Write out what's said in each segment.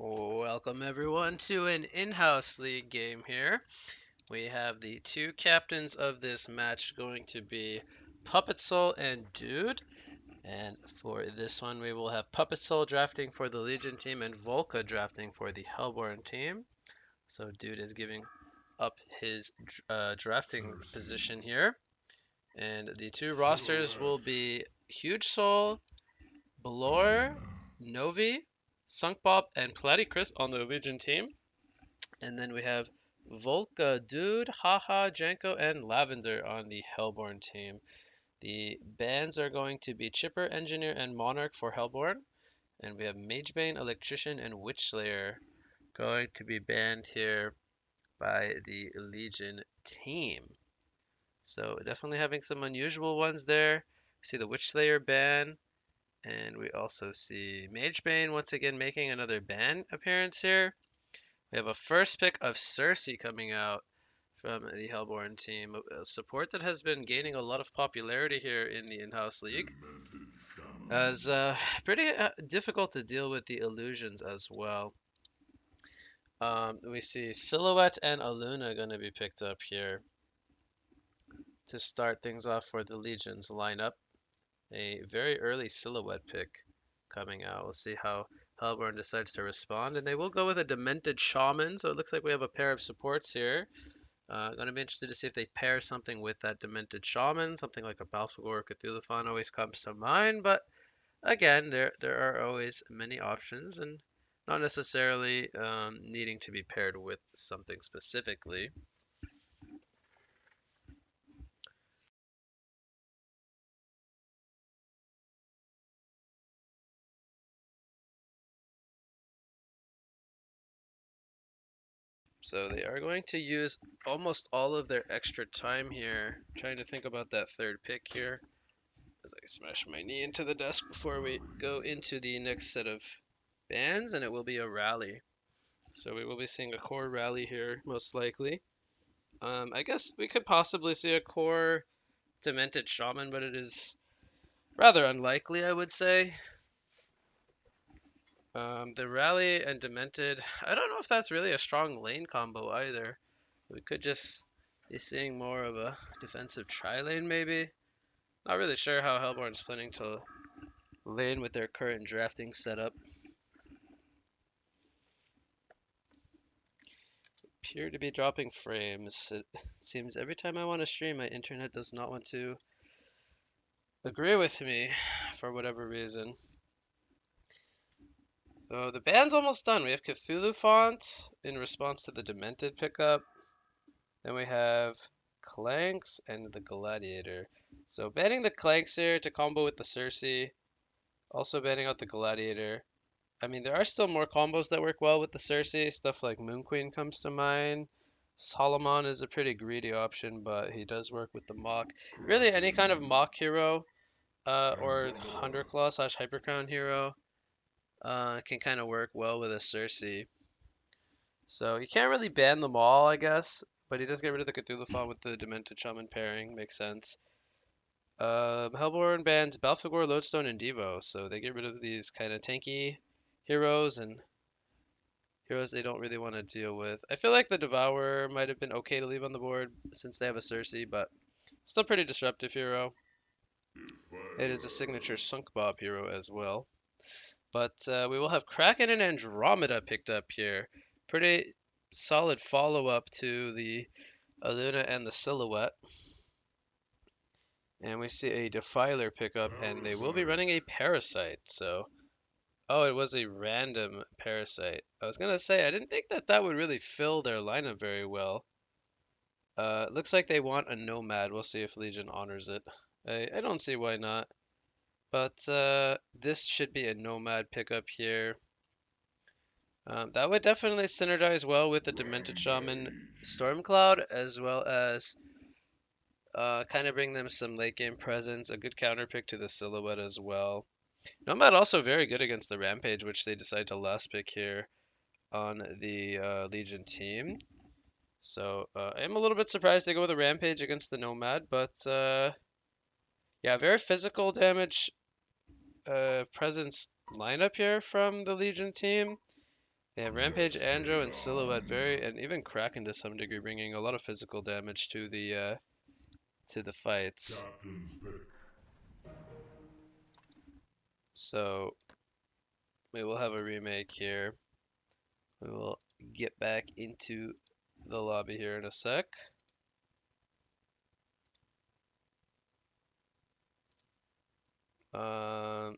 Welcome everyone to an in-house league game here. We have the two captains of this match going to be Puppet Soul and Dude. And for this one, we will have Puppet Soul drafting for the Legion team and Vulka drafting for the Hellborn team. So Dude is giving up his drafting position here. And the two rosters will be Hugesoul, Blore, Novi, Sunk Bob, and Platycris on the Legion team. And then we have Volka, Dude, Haha, Janko, and Lavender on the Hellborn team. The bans are going to be Chipper, Engineer, and Monarch for Hellborn. And we have Magebane, Electrician, and Witchslayer going to be banned here by the Legion team. So definitely having some unusual ones there. We see the Witchslayer ban, and we also see Magebane once again making another ban appearance here. We have a first pick of Cersei coming out from the Hellborn team, a support that has been gaining a lot of popularity here in the in-house league. As pretty difficult to deal with the illusions as well. We see Silhouette and Aluna going to be picked up here to start things off for the Legion's lineup. A very early Silhouette pick coming out. We'll see how Hellborn decides to respond, and they will go with a Demented Shaman, so it looks like we have a pair of supports here. Going to be interested to see if they pair something with that Demented Shaman. Something like a Balfagor or Cthulhuphon always comes to mind, but again, there are always many options, and not necessarily needing to be paired with something specifically. So they are going to use almost all of their extra time here, trying to think about that third pick here, as I smash my knee into the desk before we go into the next set of bans, and it will be a rally. So we will be seeing a core rally here, most likely. I guess we could possibly see a core Demented Shaman, but it is rather unlikely, I would say. The Rally and Demented, I don't know if that's really a strong lane combo either. We could just be seeing more of a defensive tri-lane, maybe. Not really sure how Hellborn's planning to lane with their current drafting setup. Appear to be dropping frames. It seems every time I want to stream, my internet does not want to agree with me for whatever reason. So the band's almost done. We have Cthulhu Font in response to the Demented pickup. Then we have Clanks and the Gladiator. So banning the Clanks here to combo with the Cersei. Also banning out the Gladiator. I mean, there are still more combos that work well with the Cersei. Stuff like Moon Queen comes to mind. Solomon is a pretty greedy option, but he does work with the Mach. Really, any kind of Mach hero or Hunterclaw / Hypercrown hero can kind of work well with a Cersei. So you can't really ban them all, I guess, but he does get rid of the Cthulhuphon with the Demented Shaman pairing. Makes sense. Hellborn bans Balfagor, Lodestone, and Devo, so they get rid of these kind of tanky heroes and heroes they don't really want to deal with. I feel like the Devourer might have been okay to leave on the board since they have a Cersei, but still pretty disruptive hero. It is a signature Sunk Bob hero as well. But we will have Kraken and Andromeda picked up here. Pretty solid follow-up to the Aluna and the Silhouette. And we see a Defiler pickup, and they will be running a Parasite. So, oh, it was a random Parasite. I was gonna say, I didn't think that would really fill their lineup very well. It looks like they want a Nomad. We'll see if Legion honors it. I don't see why not. But this should be a Nomad pickup here. That would definitely synergize well with the Demented Shaman Stormcloud, as well as kind of bring them some late game presence. A good counter pick to the Silhouette as well. Nomad also very good against the Rampage, which they decide to last pick here on the Legion team. So I am a little bit surprised they go with a Rampage against the Nomad, but yeah, very physical damage presence lineup here from the Legion team. Yeah, Rampage, Andro, and Silhouette and even Kraken to some degree, bringing a lot of physical damage to the fights. Captain's pick. So we will have a remake here. We will get back into the lobby here in a sec. Um,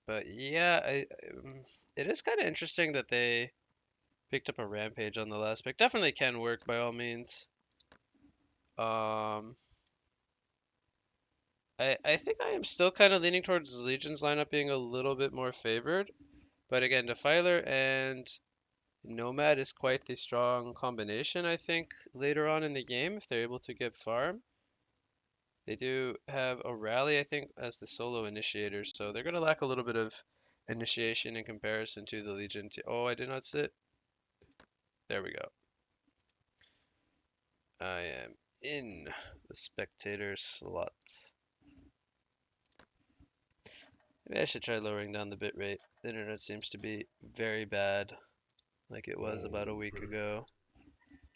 but yeah, it is kind of interesting that they picked up a Rampage on the last pick. Definitely can work by all means. Um, I think I am still kind of leaning towards Legion's lineup being a little bit more favored. But again, Defiler and Nomad is quite the strong combination, I think, later on in the game if they're able to get farm. They do have a rally, I think, as the solo initiator, so they're going to lack a little bit of initiation in comparison to the Legion. Oh, I did not sit. There we go. I am in the spectator slot. Maybe I should try lowering down the bitrate. The internet seems to be very bad, like it was about a week ago.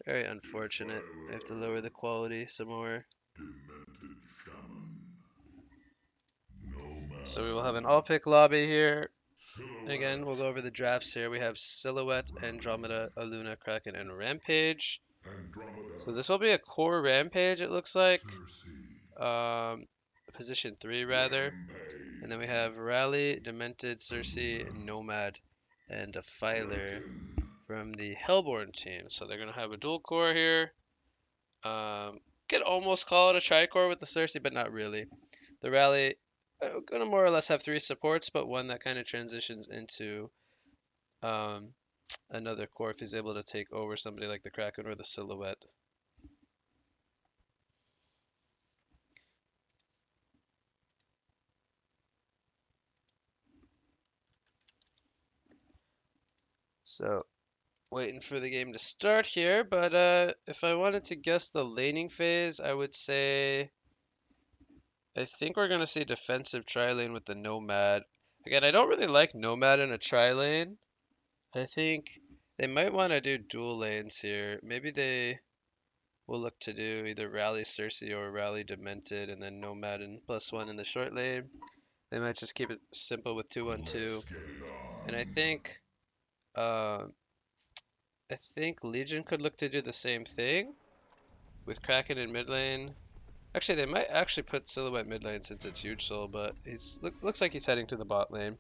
Very unfortunate. I have to lower the quality some more. Demented shaman. So we will Nomad. have an all-pick lobby here. Again, Silhouette. we'll go over the drafts here. We have Silhouette, Andromeda, Aluna, Kraken, and Rampage. Andromeda. So this will be a core Rampage, it looks like. Cersei. Position 3, rather. And then we Rampage. have Rally, Demented, Cersei, Nomad, and Defiler Kraken. from the Hellborn team. So they're going to have a dual core here. Could almost call it a tri-core with the Cersei, but not really. The Rally gonna more or less have 3 supports, but one that kind of transitions into um, another core if he's able to take over somebody like the Kraken or the Silhouette. So waiting for the game to start here, but if I wanted to guess the laning phase, I would say I think we're gonna see defensive tri-lane with the Nomad. Again, I don't really like Nomad in a tri-lane. I think they might want to do dual lanes here. Maybe they will look to do either Rally Cersei or Rally Demented and then Nomad and +1 in the short lane. They might just keep it simple with 2-1-2. Let's get it And on. uh, I think Legion could look to do the same thing with Kraken in mid lane. Actually, they might actually put Silhouette mid lane since it's Hugesoul, but looks like he's heading to the bot lane.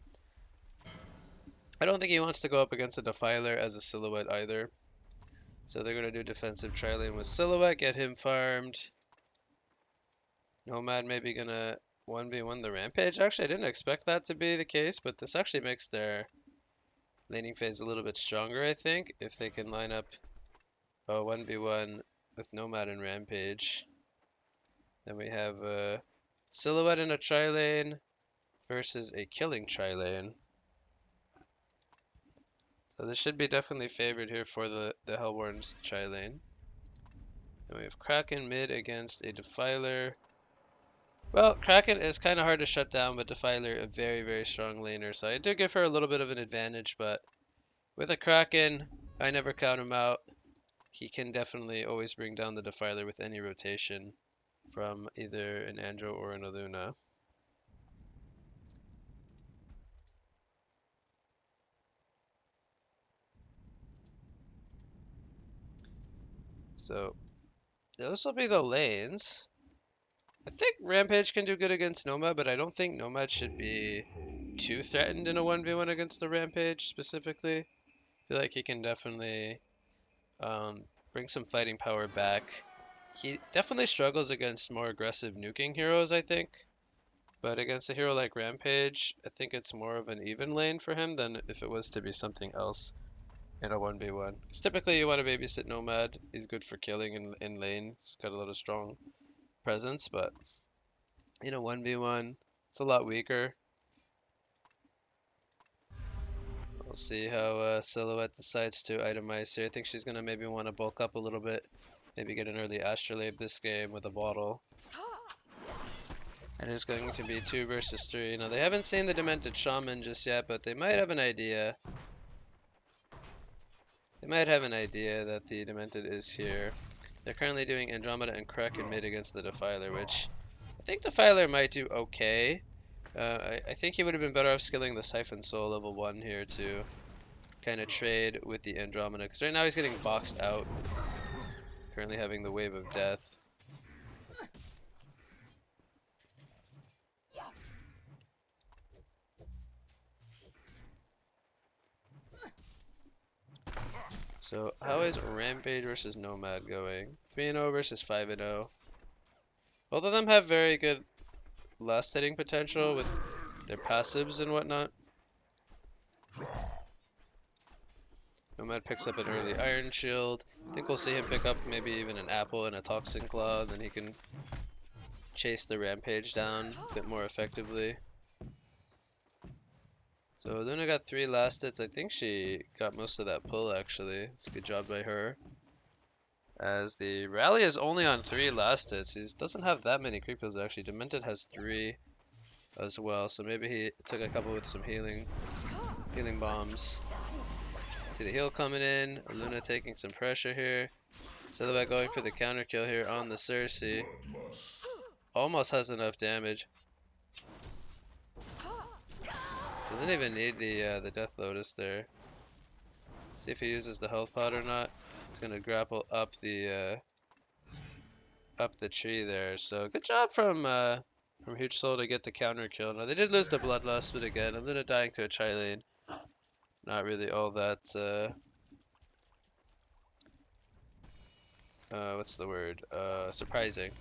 I don't think he wants to go up against a Defiler as a Silhouette either. So they're going to do defensive tri-lane with Silhouette, get him farmed. Nomad maybe going to 1v1 the Rampage. Actually, I didn't expect that to be the case, but this actually makes their laning phase a little bit stronger, I think, if they can line up a 1v1 with Nomad and Rampage. Then we have a Silhouette in a tri-lane versus a killing tri-lane. So this should be definitely favored here for the Hellborn's tri-lane. And we have Kraken mid against a Defiler. Well, Kraken is kind of hard to shut down, but Defiler a very, very strong laner. So I do give her a little bit of an advantage, but with a Kraken, I never count him out. He can definitely always bring down the Defiler with any rotation from either an Andro or an Aluna. So those will be the lanes. I think Rampage can do good against Nomad, but I don't think Nomad should be too threatened in a 1v1 against the Rampage specifically. I feel like he can definitely bring some fighting power back. He definitely struggles against more aggressive nuking heroes, I think. But against a hero like Rampage, I think it's more of an even lane for him than if it was to be something else in a 1v1. Because typically you want to babysit Nomad. He's good for killing in lane. He's got a lot of strong presence, but in a 1v1, it's a lot weaker. We'll see how Silhouette decides to itemize here. I think she's going to maybe want to bulk up a little bit. Maybe get an early Astrolabe this game with a bottle. And it's going to be 2 versus 3. Now, they haven't seen the Demented Shaman just yet, but they might have an idea. They might have an idea that the Demented is here. They're currently doing Andromeda and Kraken mid against the Defiler, which I think Defiler might do okay. I think he would have been better off skilling the Siphon Soul level 1 here to kind of trade with the Andromeda, because right now he's getting boxed out, currently having the Wave of Death. So how is Rampage versus Nomad going? 3-0 versus 5-0. Both of them have very good last hitting potential with their passives and whatnot. Nomad picks up an early Iron Shield. I think we'll see him pick up maybe even an Apple and a Toxin Claw, and then he can chase the Rampage down a bit more effectively. So Luna got 3 last hits. I think she got most of that pull actually. It's a good job by her. As the Rally is only on 3 last hits. He doesn't have that many creep kills actually. Demented has 3 as well, so maybe he took a couple with some healing bombs. See the heal coming in. Luna taking some pressure here. Silhouette going for the counter kill here on the Cersei. Almost has enough damage. Doesn't even need the Death Lotus there. See if he uses the health pod or not. It's gonna grapple up the tree there. So good job from Hugesoul to get the counter kill. Now they did lose the Bloodlust, but again, Luna dying to a Chilane. Not really all that what's the word? Surprising.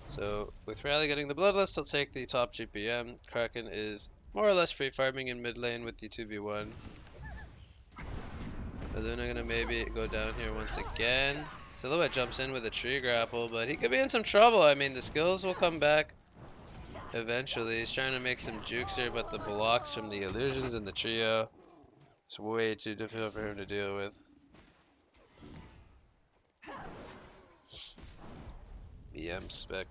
So with Rally getting the Bloodlust, he'll take the top GPM. Kraken is more or less free farming in mid lane with the 2v1. Luna gonna maybe go down here once again. Silhouette jumps in with a tree grapple, but he could be in some trouble. I mean, the skills will come back eventually. He's trying to make some jukes here, but the blocks from the illusions and the trio is way too difficult for him to deal with. BM spec.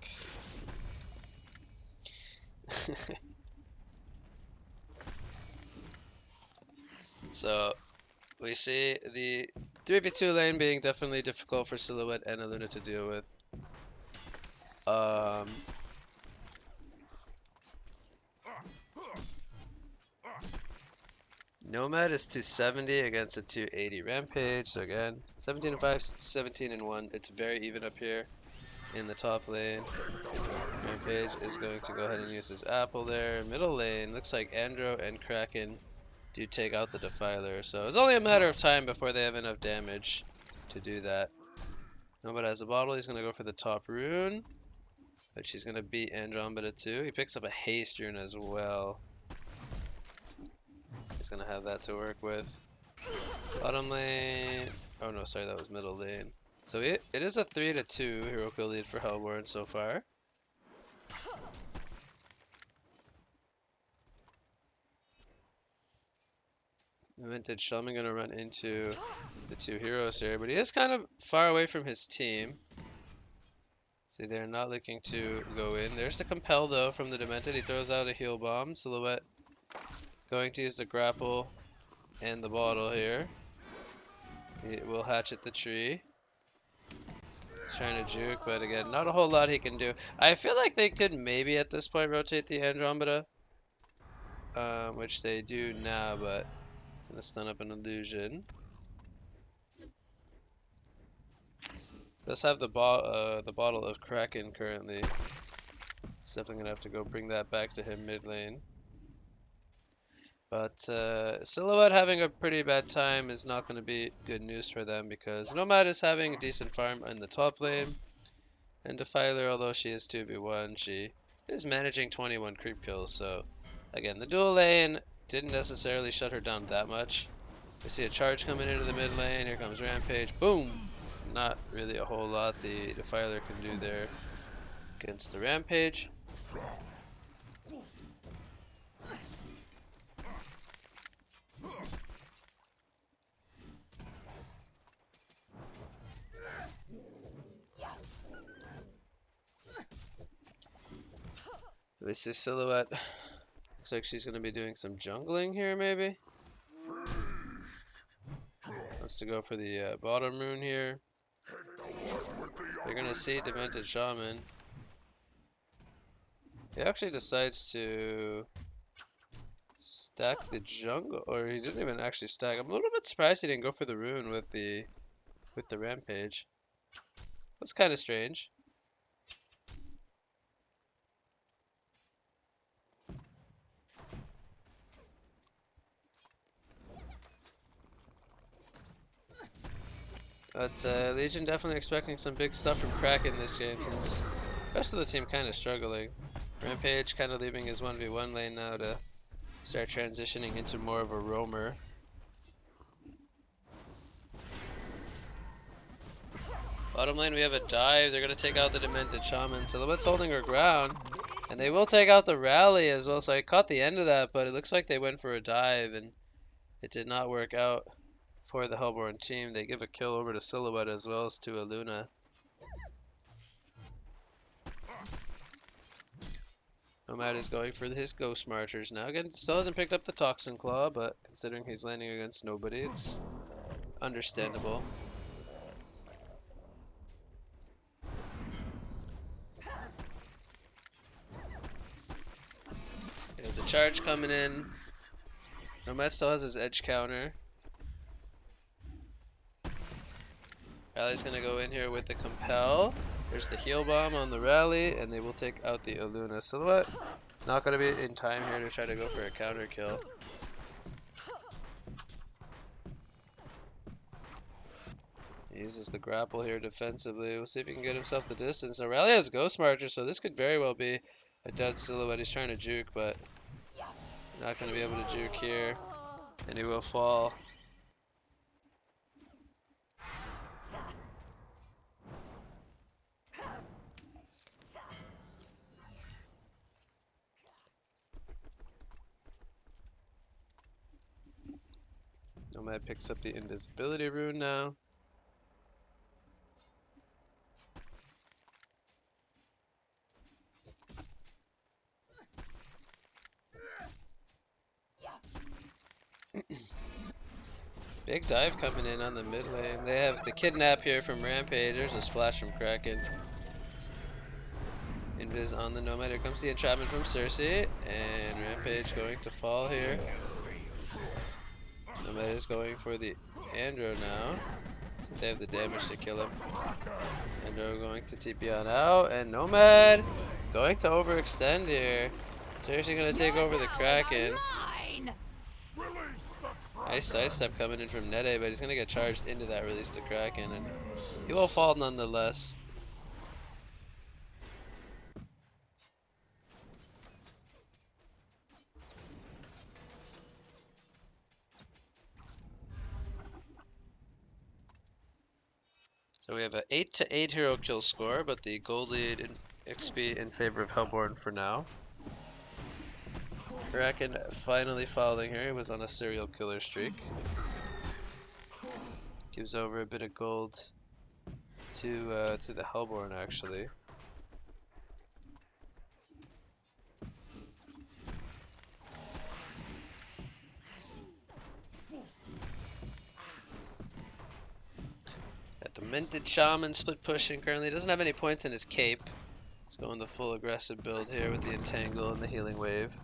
So we see the 3v2 lane being definitely difficult for Silhouette and Aluna to deal with. Nomad is 270 against a 280 Rampage. So again, 17 and 5, 17 and 1. It's very even up here in the top lane. Rampage is going to go ahead and use his apple there. Middle lane, looks like Andro and Kraken do take out the Defiler. So it's only a matter of time before they have enough damage to do that. Nomad has a bottle. He's going to go for the top rune, which he's going to beat Andromeda too. He picks up a haste rune as well. He's going to have that to work with. Bottom lane. Oh no, sorry, that was middle lane. So it is a 3-2 hero kill lead for Hellborn so far. Vintage Shaman gonna run into the 2 heroes here, but he is kind of far away from his team. See, they're not looking to go in. There's the compel though from the Demented. He throws out a heal bomb. Silhouette going to use the grapple and the bottle here. He will hatchet the tree. He's trying to juke, but again, not a whole lot he can do. I feel like they could maybe at this point rotate the Andromeda, which they do now, but gonna stun up an illusion. Does have the bottle of Kraken currently. He's definitely gonna have to go bring that back to him mid lane. But Silhouette having a pretty bad time is not going to be good news for them because Nomad is having a decent farm in the top lane. And Defiler, although she is 2v1, she is managing 21 creep kills. So again, the dual lane didn't necessarily shut her down that much. I see a charge coming into the mid lane. Here comes Rampage. Boom! Not really a whole lot the Defiler can do there against the Rampage. We see Silhouette. Looks like she's going to be doing some jungling here, maybe. Wants to go for the bottom rune here. They're going to see Demented Shaman. He actually decides to stack the jungle, or he didn't even actually stack. I'm a little bit surprised he didn't go for the rune with the rampage. That's kind of strange. But Legion definitely expecting some big stuff from Kraken this game, since the rest of the team kind of struggling. Rampage kind of leaving his 1v1 lane now to start transitioning into more of a roamer. Bottom lane we have a dive. They're going to take out the Demented Shaman. Silhouette's holding her ground. And they will take out the rally as well. So I caught the end of that, but it looks like they went for a dive and it did not work out for the Hellborn team. They give a kill over to Silhouette as well as to Aluna. Nomad is going for his Ghost Marchers now. Again, still hasn't picked up the Toxin Claw, but considering he's landing against nobody, it's understandable. The charge coming in. Nomad still has his edge counter. Rally's gonna go in here with the Compel. There's the heal bomb on the Rally, and they will take out the Aluna. Silhouette not gonna be in time here to try to go for a counter kill. He uses the grapple here defensively. We'll see if he can get himself the distance. Now Rally has Ghost Marcher, so this could very well be a dead Silhouette. He's trying to juke, but not gonna be able to juke here, and he will fall. Nomad picks up the invisibility rune now. Big dive coming in on the mid lane. They have the kidnap here from Rampage. There's a splash from Kraken. Invis on the Nomad. Here comes the entrapment from Cersei. And Rampage going to fall here. Nomad is going for the Andro now. So they have the damage to kill him. Andro going to TP on out. And Nomad going to overextend here. Cersei going to take over the Kraken. Nice sidestep coming in from Nede, but he's going to get charged into that release the Kraken, and he will fall nonetheless. So we have an 8-8 hero kill score, but the gold lead in XP in favor of Hellborn for now. Kraken finally falling here. He was on a serial killer streak. Gives over a bit of gold to the Hellborn actually. Got Demented Shaman split pushing currently. Doesn't have any points in his cape. He's going the full aggressive build here with the Entangle and the Healing Wave.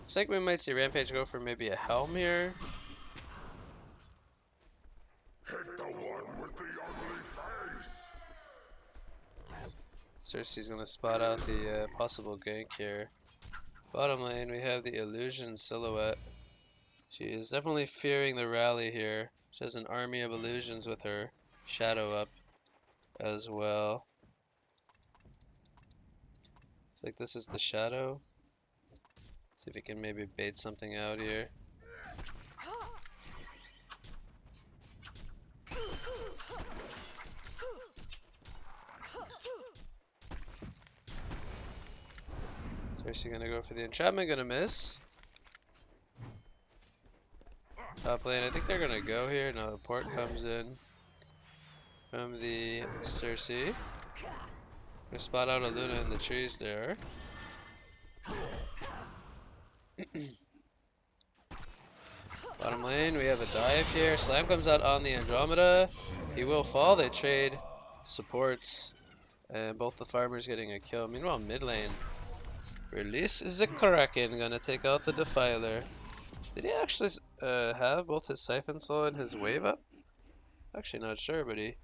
Looks like we might see Rampage go for maybe a Helm here. Hit the one with the ugly face. Cersei's gonna spot out the possible gank here. Bottom lane, we have the Illusion Silhouette. She is definitely fearing the rally here. She has an army of illusions with her shadow up as well. Looks like this is the shadow. See if we can maybe bait something out here. Cersei gonna go for the entrapment, gonna miss. Top lane, I think they're gonna go here. No, the port comes in. from the Cersei. We spot out a Luna in the trees there. Bottom lane, we have a dive here. Slam comes out on the Andromeda. He will fall. They trade supports. And both the farmers getting a kill. Meanwhile, mid lane. Release is a Kraken. Gonna take out the Defiler. Did he actually have both his Siphon Soul and his Wave up? Actually not sure, but he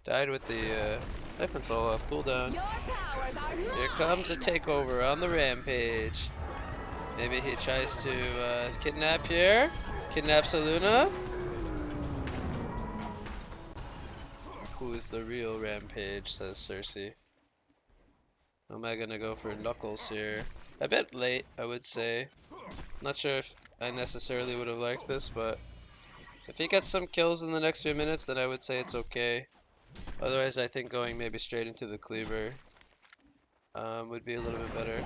died with the Siphon Soul off cooldown. Here comes a takeover on the Rampage. Maybe he tries to kidnap here. Kidnaps a Luna. Who is the real Rampage, says Cersei. Am I gonna go for Knuckles here? A bit late, I would say. Not sure if I necessarily would have liked this, but if he gets some kills in the next few minutes, then I would say it's okay. Otherwise, I think going maybe straight into the cleaver would be a little bit better.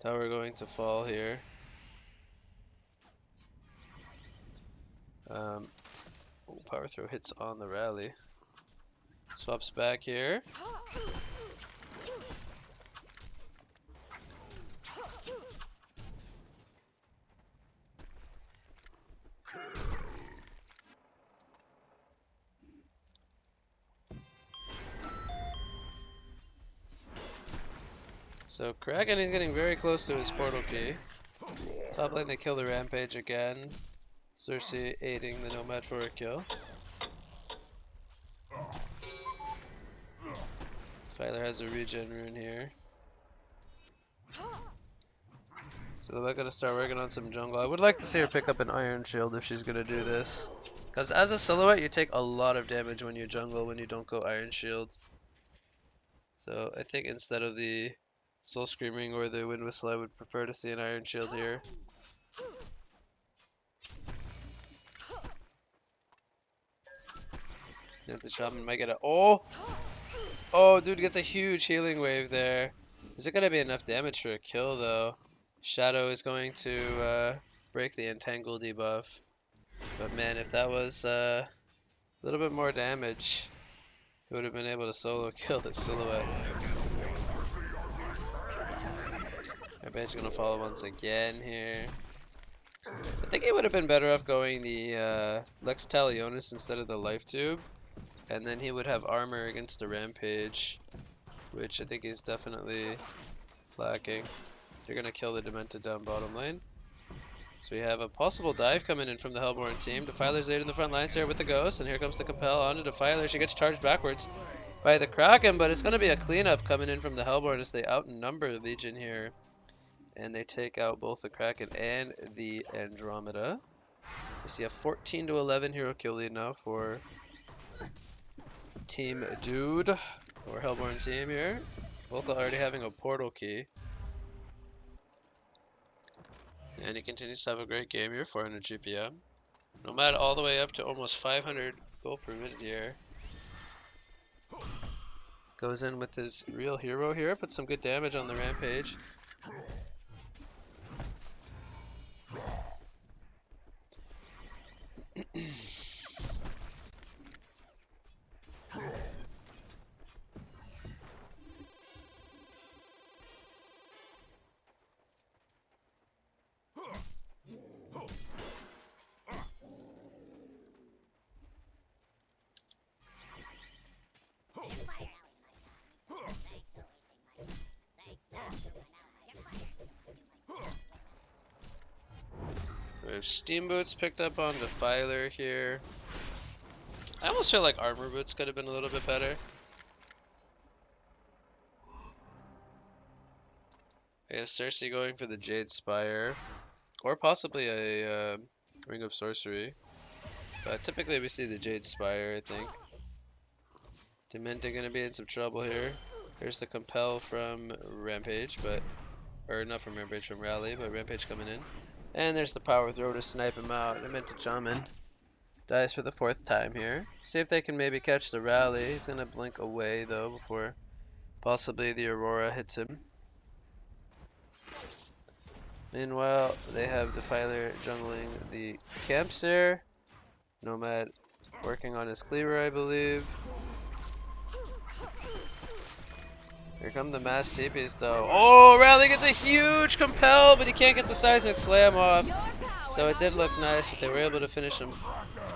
Tower going to fall here. Power throw hits on the rally. Swaps back here. So Kraken is getting very close to his portal key. Top lane they kill the Rampage again. Cersei aiding the Nomad for a kill. Filer has a regen rune here. So they're gonna start working on some jungle. I would like to see her pick up an Iron Shield if she's gonna do this. Because as a silhouette, you take a lot of damage when you jungle when you don't go Iron Shield. So I think instead of the Soul Screaming or the Wind Whistle, I would prefer to see an Iron Shield here. The Shaman might get a... Oh! Oh, dude gets a huge healing wave there. Is it gonna be enough damage for a kill, though? Shadow is going to break the Entangle debuff. But man, if that was a little bit more damage, he would have been able to solo kill the silhouette. Rampage gonna follow once again here. I think he would have been better off going the Lex Talionis instead of the Life Tube. And then he would have armor against the Rampage, which I think he's definitely lacking. They're gonna kill the Demented down bottom lane. So we have a possible dive coming in from the Hellborn team. Defiler's aid in the front lines here with the Ghost, and here comes the Compel onto Defiler. She gets charged backwards by the Kraken, but it's gonna be a cleanup coming in from the Hellborn as they outnumber Legion here. And they take out both the Kraken and the Andromeda. We see a 14 to 11 hero kill lead now for Team Dude, or Hellborn team here. Vulka already having a portal key. And he continues to have a great game here, 400 GPM. Nomad all the way up to almost 500 gold per minute here. Goes in with his real hero here, puts some good damage on the Rampage. We have Steam Boots picked up on Defiler here. I almost feel like Armor Boots could have been a little bit better. We have Cersei going for the Jade Spire. Or possibly a Ring of Sorcery. But typically we see the Jade Spire, I think. Demented gonna be in some trouble here. Here's the Compel from Rampage, but... Or not from Rampage, from Rally, but Rampage coming in. And there's the Power Throw to snipe him out. Demented Shaman dies for the 4th time here. See if they can maybe catch the Rally. He's gonna blink away though before possibly the Aurora hits him. Meanwhile, they have the Defiler jungling the camps here. Nomad working on his cleaver, I believe. Here come the mass TPs though. Oh, Rally gets a huge compel, but he can't get the seismic slam off. So it did look nice, but they were able to finish him.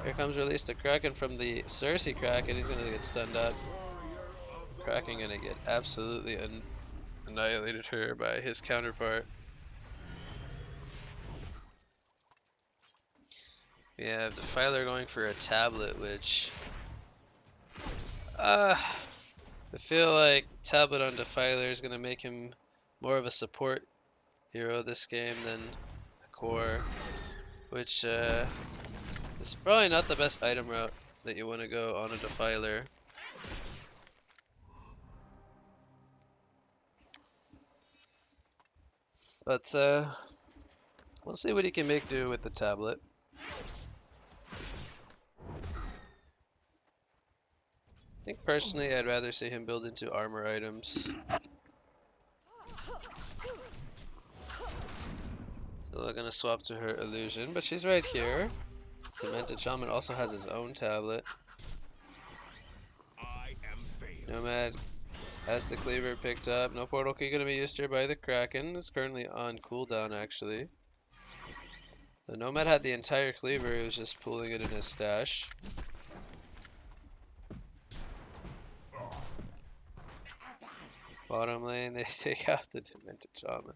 Here comes release the Kraken from the Cersei Kraken. He's gonna get stunned up. Kraken gonna get absolutely annihilated here by his counterpart. We have Defiler going for a tablet, which I feel like tablet on Defiler is gonna make him more of a support hero this game than a core, which is probably not the best item route that you want to go on a Defiler. But we'll see what he can make do with the tablet. I think personally I'd rather see him build into armor items. So they're gonna swap to her illusion, but she's right here. Cemented Shaman also has his own tablet. Nomad has the cleaver picked up. No portal key gonna be used here by the Kraken. It's currently on cooldown actually. The Nomad had the entire cleaver, he was just pulling it in his stash. Bottom lane, they take out the Demented Shaman.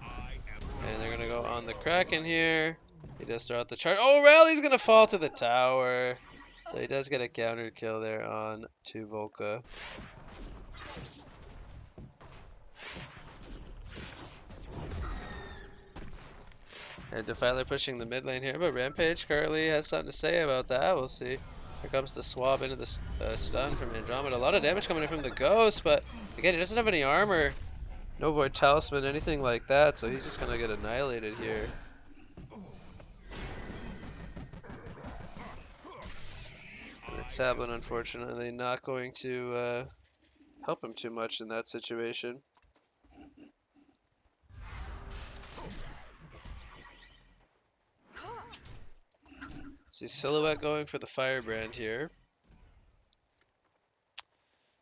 And they're gonna go on the Kraken here. He does throw out the charge. Oh, Rally's gonna fall to the tower. So he does get a counter kill there on to Vulka. And Defiler pushing the mid lane here, but Rampage currently has something to say about that. We'll see. Here comes the swab into the stun from Andromeda. A lot of damage coming in from the Ghost, but again, he doesn't have any armor. No Void Talisman, anything like that, so he's just gonna get annihilated here. And the tablet, unfortunately, not going to help him too much in that situation. See Silhouette going for the Firebrand here.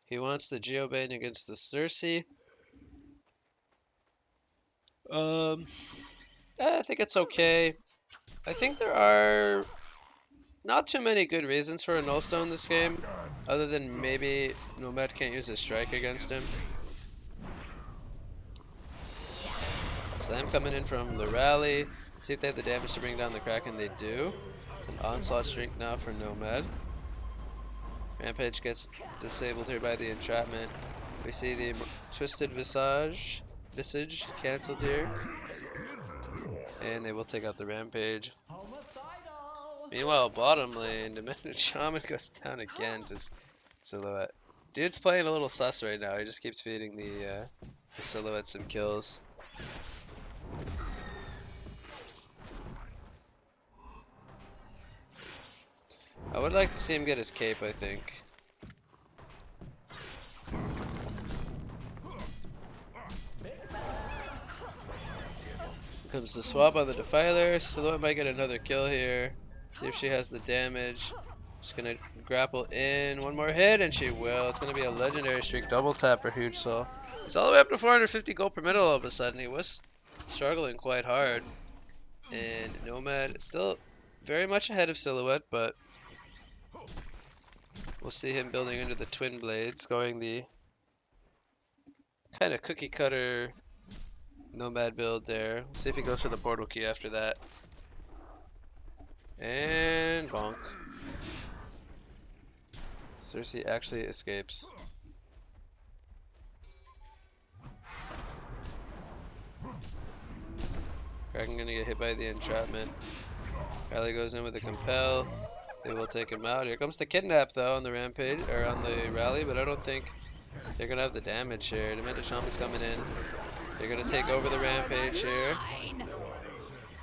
He wants the Geobane against the Cersei. I think it's okay. I think there are not too many good reasons for a Nullstone this game, other than maybe Nomad can't use his strike against him. Slam coming in from the rally. See if they have the damage to bring down the Kraken. They do. It's an onslaught streak now for Nomad. Rampage gets disabled here by the entrapment. We see the twisted visage cancelled here. And they will take out the Rampage. Meanwhile, bottom lane, Demented Shaman goes down again to Silhouette. Dude's playing a little sus right now. He just keeps feeding the Silhouette some kills. I would like to see him get his cape, I think. Here comes the swap on the Defiler. Silhouette might get another kill here. See if she has the damage. Just gonna grapple in. One more hit, and she will. It's gonna be a legendary streak. Double tap for Hugesoul. It's all the way up to 450 gold per minute all of a sudden. He was struggling quite hard. And Nomad is still very much ahead of Silhouette, but we'll see him building into the Twin Blades, going the kind of cookie cutter Nomad build there. We'll see if he goes for the portal key after that. And bonk. Cersei actually escapes. Kraken gonna get hit by the entrapment. Riley goes in with a compel. They will take him out. Here comes the kidnap though on the rampage or on the rally, but I don't think they're gonna have the damage here. Demented Shaman's coming in. They're gonna take over the rampage here.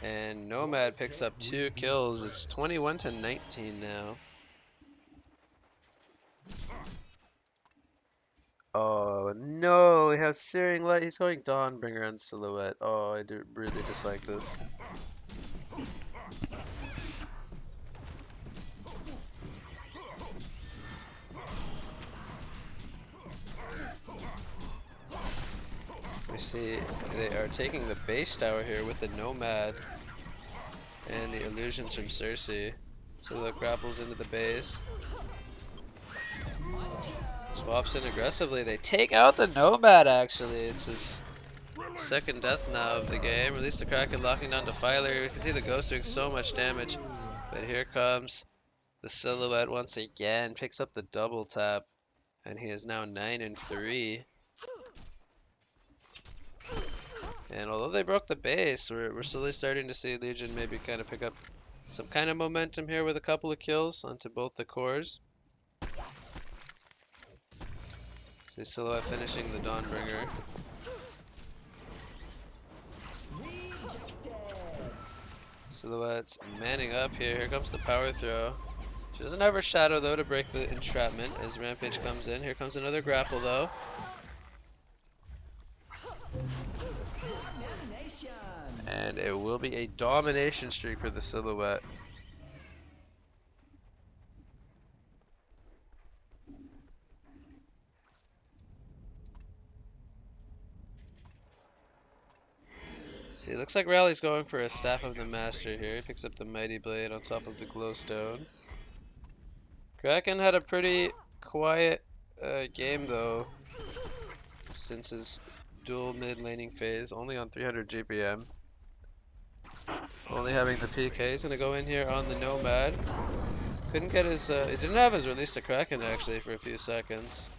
And Nomad picks up 2 kills. It's 21 to 19 now. Oh no, he has Searing Light. He's going Dawnbringer on Silhouette. Oh, I do really dislike this. We see they are taking the base tower here with the Nomad and the illusions from Cersei. So the grapples into the base. Swaps in aggressively. They take out the Nomad actually. It's his second death now of the game. Release the Kraken, locking down Defiler. You can see the Ghost doing so much damage. But here comes the Silhouette once again. Picks up the double tap. And he is now 9-3. And although they broke the base, we're slowly starting to see Legion maybe kind of pick up some kind of momentum here with a couple of kills onto both the cores. See Silhouette finishing the Dawnbringer. Silhouette's manning up here. Here comes the power throw. She doesn't have her shadow though to break the entrapment as Rampage comes in. Here comes another grapple though. And it will be a domination streak for the Silhouette. See, it looks like Rally's going for a Staff of the Master here. He picks up the Mighty Blade on top of the Glowstone. Kraken had a pretty quiet game though since his dual mid laning phase, only on 300 GPM. Only having the PK. He's gonna go in here on the Nomad. Couldn't get his, he didn't have his release to Kraken actually for a few seconds.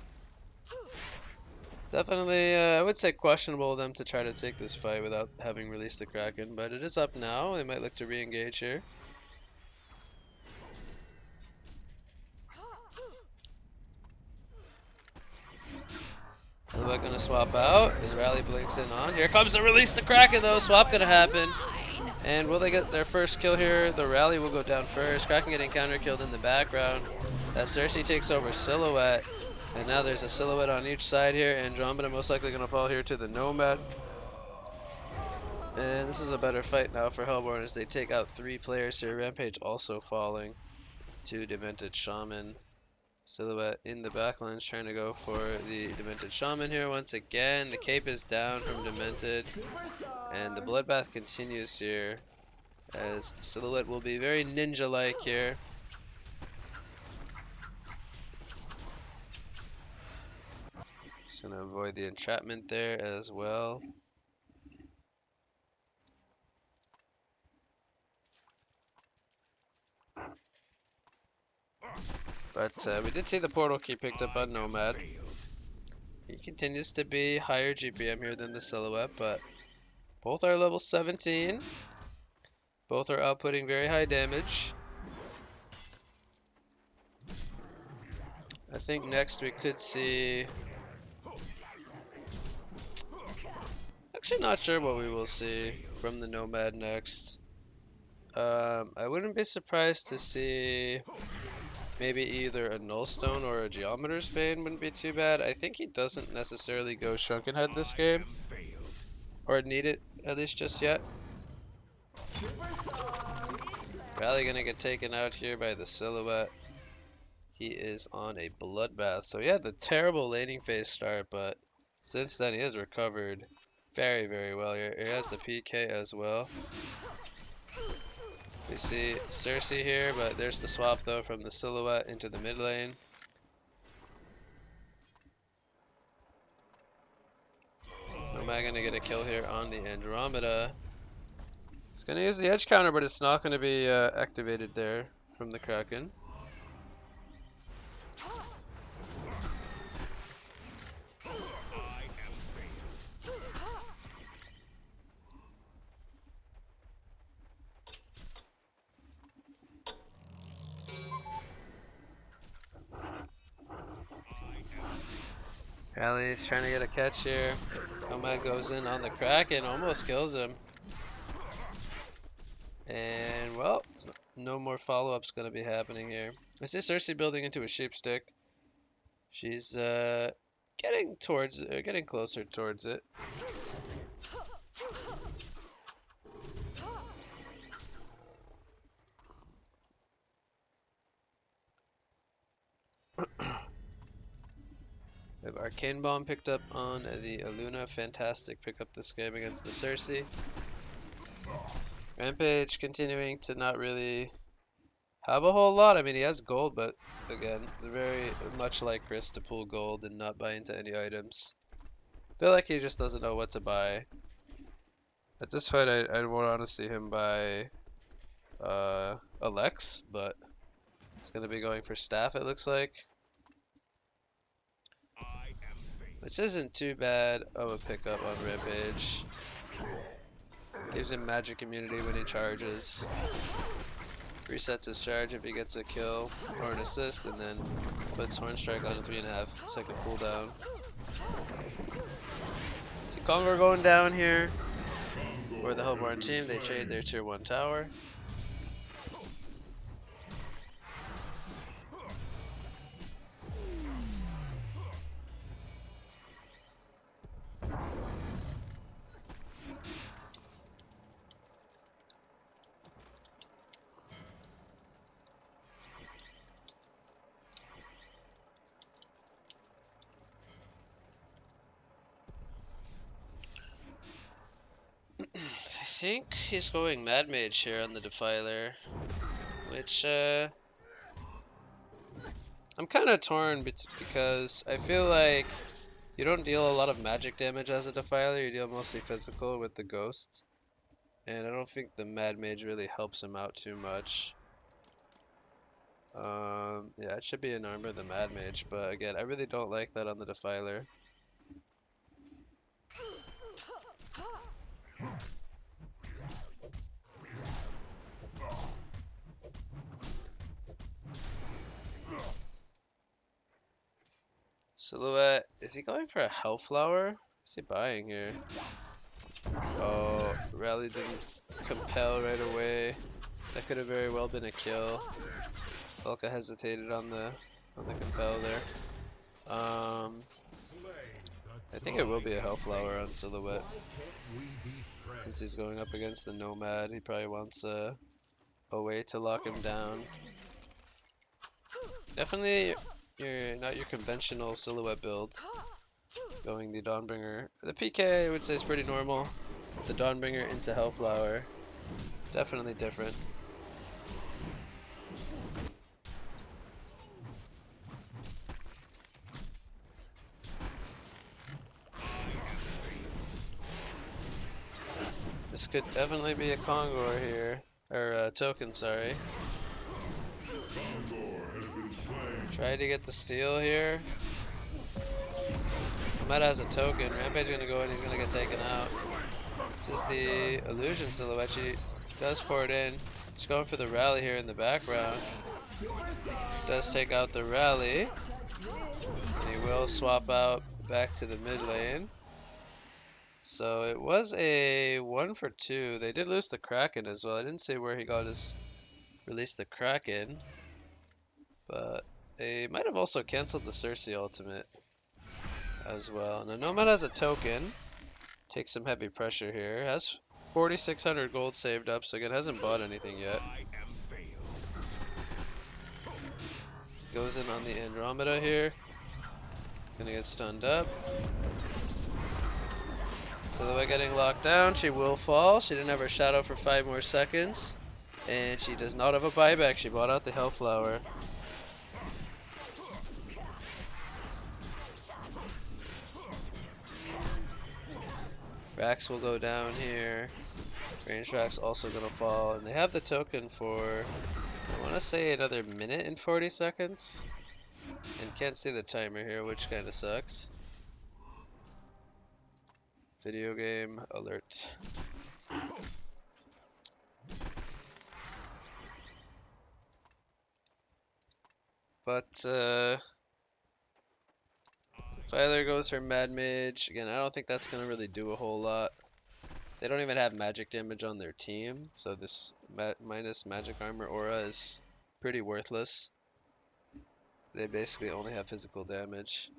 Definitely, I would say questionable of them to try to take this fight without having released the Kraken, but it is up now. They might look to re-engage here. Silhouette gonna swap out. His Rally blinks in on. Here comes the release to Kraken though. Swap gonna happen. And will they get their first kill here? The Rally will go down first. Kraken getting counter killed in the background as Cersei takes over Silhouette. And now there's a Silhouette on each side here. Andromeda most likely gonna fall here to the Nomad. And this is a better fight now for Hellborn as they take out 3 players here. Rampage also falling to Demented Shaman. Silhouette in the backlines trying to go for the Demented Shaman here once again. The cape is down from Demented. And the Bloodbath continues here as Silhouette will be very ninja-like here. Just gonna avoid the entrapment there as well. But we did see the portal key picked up on Nomad. He continues to be higher GPM here than the Silhouette, but both are level 17. Both are outputting very high damage. I think next we could see... Actually not sure what we will see from the Nomad next. I wouldn't be surprised to see maybe either a Nullstone or a Geometer's Bane wouldn't be too bad. I think he doesn't necessarily go Shrunken Head this game. Or need it, at least just yet. Rally gonna get taken out here by the Silhouette. He is on a Bloodbath. So he had the terrible laning phase start, but since then he has recovered very, very well. He has the PK as well. We see Cersei here, but there's the swap though from the Silhouette into the mid lane. Nomad gonna get a kill here on the Andromeda. He's gonna use the edge counter, but it's not gonna be activated there from the Kraken. Rally's trying to get a catch here. Nomad goes in on the Kraken, almost kills him. And, well, no more follow-up's going to be happening here. I see Cersei building into a sheepstick. She's getting closer towards it. We have Arcane Bomb picked up on the Aluna. Fantastic pick up this game against the Cersei. Rampage continuing to not really have a whole lot. I mean, he has gold, but again, very much like Chris to pull gold and not buy into any items. Feel like he just doesn't know what to buy. At this fight, I want to see him buy Alex, but it's going to be going for staff, it looks like. Which isn't too bad of a pickup on Rampage. Gives him magic immunity when he charges. Resets his charge if he gets a kill or an assist, and then puts Horn Strike on a 3.5 second cooldown. See Kongor going down here. For the Hellborn team, they trade their tier 1 tower. I think he's going Mad Mage here on the Defiler, which I'm kind of torn because I feel like you don't deal a lot of magic damage as a Defiler, you deal mostly physical with the Ghost, and I don't think the Mad Mage really helps him out too much. Yeah, it should be an armor the Mad Mage, but again, I really don't like that on the Defiler. Silhouette, is he going for a Hellflower? What's he buying here? Oh, Rally didn't compel right away. That could have very well been a kill. Vulka hesitated on the compel there. I think it will be a Hellflower on Silhouette. Since he's going up against the Nomad, he probably wants a way to lock him down. Definitely not your conventional Silhouette build. Going the Dawnbringer. The PK I would say is pretty normal. The Dawnbringer into Hellflower. Definitely different. This could definitely be a Kongor here. Or a token, sorry. Try to get the steal here. Meta has a token. Rampage is gonna go in, he's gonna get taken out. This is the illusion Silhouette. She does pour it in. She's going for the rally here in the background. Does take out the rally. And he will swap out back to the mid lane. So it was a 1 for 2. They did lose the Kraken as well. I didn't see where he got his release the Kraken. But they might have also canceled the Cersei ultimate as well. Now Nomad has a token. Takes some heavy pressure here. Has 4,600 gold saved up, so again hasn't bought anything yet. Goes in on the Andromeda here. He's gonna get stunned up. So the way getting locked down, she will fall. She didn't have her shadow for 5 more seconds. And she does not have a buyback. She bought out the Hellflower. Rax will go down here. Range Rax also gonna fall. And they have the token for, I wanna say, another minute and 40 seconds. And can't see the timer here, which kinda sucks. Video game alert. But Filer goes for Mad Mage. Again, I don't think that's gonna really do a whole lot. They don't even have magic damage on their team, so this minus magic armor aura is pretty worthless. They basically only have physical damage.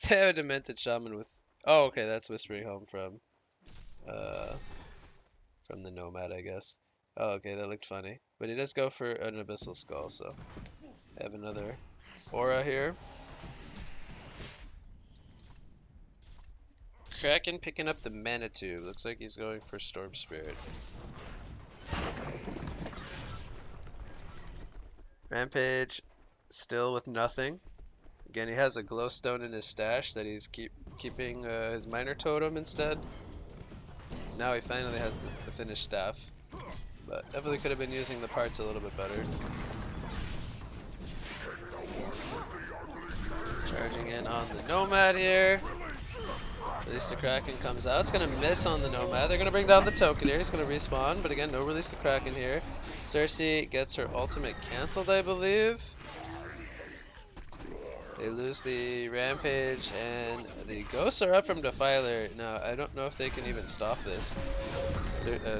They have a Demented Shaman with... Oh, okay, that's Whispering Home from the Nomad, I guess. Oh, okay, that looked funny. But he does go for an Abyssal Skull, so... I have another aura here. Kraken picking up the Manitou. Looks like he's going for Storm Spirit. Rampage still with nothing. Again, he has a glowstone in his stash that he's keeping his minor totem instead. Now he finally has the finished staff. But definitely could have been using the parts a little bit better. Charging in on the Nomad here. Release the Kraken comes out. It's going to miss on the Nomad. They're going to bring down the token here. He's going to respawn. But again, no Release the Kraken here. Cersei gets her ultimate cancelled, I believe. They lose the Rampage, and the Ghosts are up from Defiler. Now, I don't know if they can even stop this.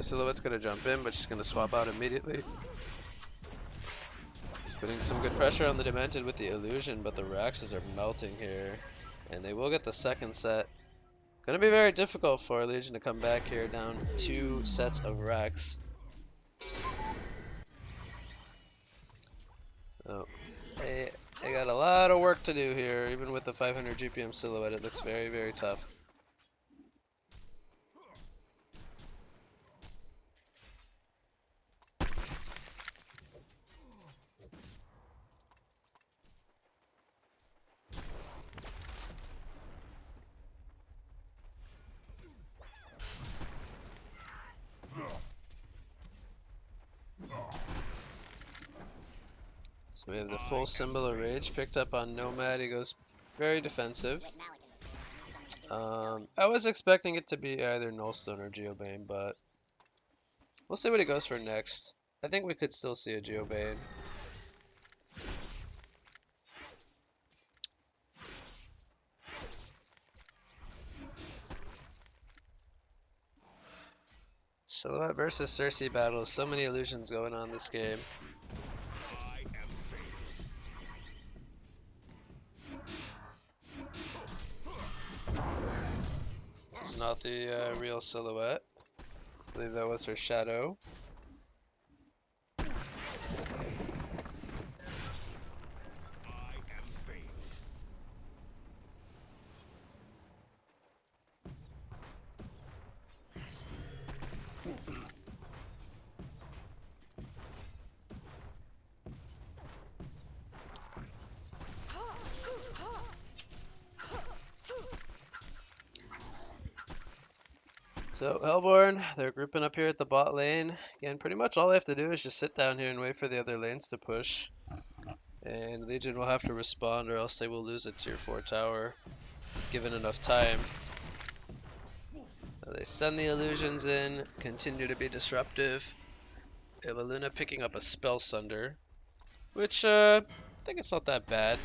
Silhouette's going to jump in, but she's going to swap out immediately. She's putting some good pressure on the Demented with the Illusion, but the Raxes are melting here. And they will get the second set. Going to be very difficult for Legion to come back here down 2 sets of Rax. Oh, they got a lot of work to do here. Even with the 500 GPM Silhouette, it looks very, very tough. So we have the full Symbol of Rage picked up on Nomad. He goes very defensive. I was expecting it to be either Nullstone or Geobane, but we'll see what he goes for next. I think we could still see a Geobane. Silhouette versus Cersei battle. So many illusions going on this game. This is not the real Silhouette. I believe that was her shadow. So Hellborn, they're grouping up here at the bot lane. Again, pretty much all they have to do is just sit down here and wait for the other lanes to push. And Legion will have to respond or else they will lose a tier 4 tower, given enough time. They send the illusions in, continue to be disruptive. We have Luna picking up a Spell Sunder, which I think it's not that bad.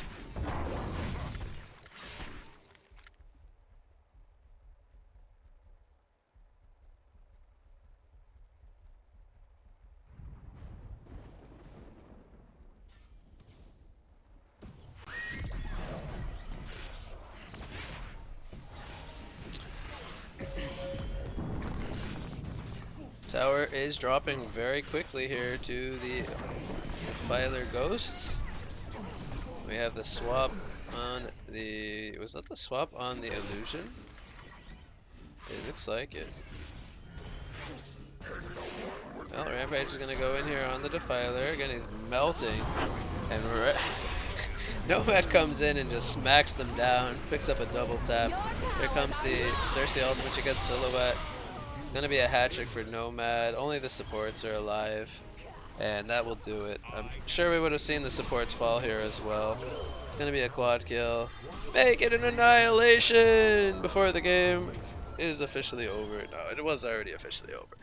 Tower is dropping very quickly here to the Defiler Ghosts. We have the swap on the... Was that the swap on the Illusion? It looks like it. Well, Rampage is going to go in here on the Defiler. Again, he's melting. And Nomad comes in and just smacks them down. Picks up a double tap. Here comes the Cersei ultimate. She gets Silhouette. It's going to be a hat trick for Nomad. Only the supports are alive. And that will do it. I'm sure we would have seen the supports fall here as well. It's going to be a quad kill. Make it an annihilation before the game is officially over. No, it was already officially over.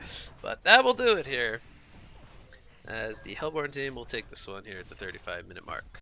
But that will do it here, as the Hellborn team will take this one here at the 35-minute mark.